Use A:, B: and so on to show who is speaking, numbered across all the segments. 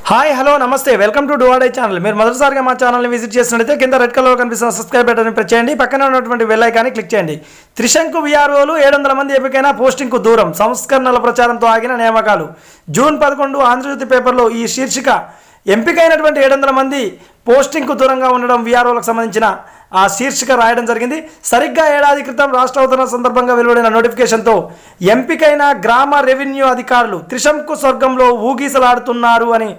A: Hi hello నమస్తే welcome to డువాడే channel. మీరు మొదటిసారిగా మా ఛానల్ని విజిట్ చేసినట్లయితే కింద రెడ్ కలర్లో కనిపిస్తున్న సబ్స్క్రైబ్ బటన్ని ప్రెస్ చేయండి. పక్కనే ఉన్నటువంటి బెల్ ఐకాన్ని క్లిక్ చేయండి. త్రిశంకు విఆర్ఓలు 700 మంది ఎంపికైన పోస్టింగ్కు దూరం, సంస్కరణల ప్రచారంతో ఆగిన నియామకాలు. జూన్ 11 ఆంధ్రజ్యోతి పేపర్లో ఈ శీర్షిక ఎంపికైనటువంటి 700 మంది పోస్టింగ్కు దూరంగా ఉండడం విఆర్ఓలకు సంబంధించిన ఆ శీర్షిక రాయడం జరిగింది. సరిగ్గా ఏడాది క్రితం రాష్ట్ర అవతరణ సందర్భంగా వెలువడిన నోటిఫికేషన్తో ఎంపికైన గ్రామ రెవెన్యూ అధికారులు త్రిశంకు స్వర్గంలో ఊగిసలాడుతున్నారు అని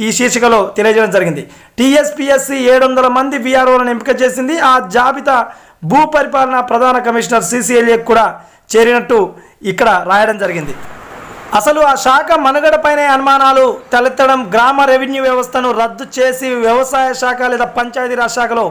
A: ఈ శీర్షికలో తెలియజేయడం జరిగింది. టీఎస్పీఎస్సీ 700 మంది విఆర్ఓలను ఎంపిక చేసింది. ఆ జాబితా భూ పరిపాలన ప్రధాన కమిషనర్ సిసిఎల్ఏకి కూడా చేరినట్టు ఇక్కడ రాయడం జరిగింది. అసలు ఆ శాఖ మనుగడపైనే అనుమానాలు తలెత్తడం, గ్రామ రెవెన్యూ వ్యవస్థను రద్దు చేసి వ్యవసాయ శాఖ లేదా పంచాయతీరాజ్ శాఖలో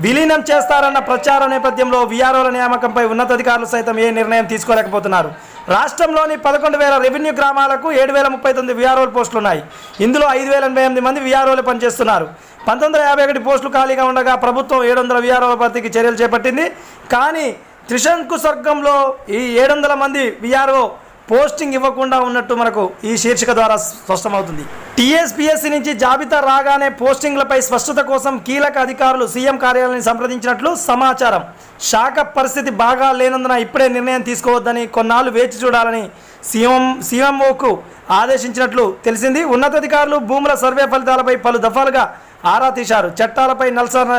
A: విలీనం చేస్తారన్న ప్రచార నేపథ్యంలో విఆర్ఓల నియామకంపై ఉన్నతాధికారులు సైతం ఏ నిర్ణయం తీసుకోలేకపోతున్నారు. రాష్ట్రంలోని 11,000 రెవెన్యూ గ్రామాలకు 7,039 విఆర్ఓల పోస్టులు ఉన్నాయి. ఇందులో 5,088 మంది విఆర్ఓలు పనిచేస్తున్నారు. 1951 పోస్టులు ఖాళీగా ఉండగా ప్రభుత్వం 700 విఆర్ఓల భర్తీకి చర్యలు చేపట్టింది. కానీ త్రిశంకు స్వర్గంలో ఈ 700 మంది విఆర్ఓ పోస్టింగ్ ఇవ్వకుండా ఉన్నట్టు మనకు ఈ శీర్షిక ద్వారా స్పష్టమవుతుంది. టీఎస్పీఎస్సీ నుంచి జాబితా రాగానే పోస్టింగ్లపై స్పష్టత కోసం కీలక అధికారులు సీఎం కార్యాలయాన్ని సంప్రదించినట్లు సమాచారం. శాఖ పరిస్థితి బాగా లేనందున ఇప్పుడే నిర్ణయం తీసుకోవద్దని, కొన్నాళ్ళు వేచి చూడాలని సీఎంఓకు ఆదేశించినట్లు తెలిసింది. ఉన్నతాధికారులు భూముల సర్వే ఫలితాలపై పలు దఫాలుగా ఆరా తీశారు. చట్టాలపై నల్సార్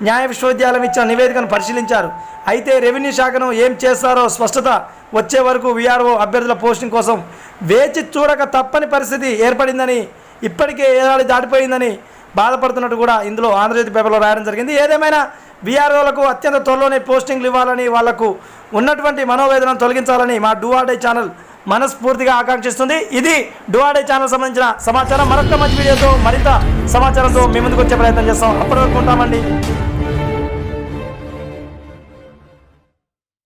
A: న్యాయ విశ్వవిద్యాలయం ఇచ్చిన నివేదికను పరిశీలించారు. అయితే రెవెన్యూ శాఖను ఏం చేస్తారో స్పష్టత వచ్చే వరకు విఆర్ఓ అభ్యర్థుల పోస్టింగ్ కోసం వేచి చూడక తప్పని పరిస్థితి ఏర్పడిందని, ఇప్పటికే ఏడాది దాటిపోయిందని బాధపడుతున్నట్టు కూడా ఇందులో ఆంధ్రజ్యోతి పేపర్లో రాయడం జరిగింది. ఏదేమైనా విఆర్ఓలకు అత్యంత త్వరలోనే పోస్టింగ్లు ఇవ్వాలని, వాళ్లకు ఉన్నటువంటి మనోవేదనను తొలగించాలని మా డువాడే ఛానల్ మనస్ఫూర్తిగా ఆకాంక్షిస్తుంది. ఇది డువాడే ఛానల్ సంబంధించిన సమాచారం. మరొక మంచి వీడియోతో మరింత సమాచారంతో మీ ముందుకు వచ్చే ప్రయత్నం చేస్తాం. అప్పటి వరకు ఉంటామండి.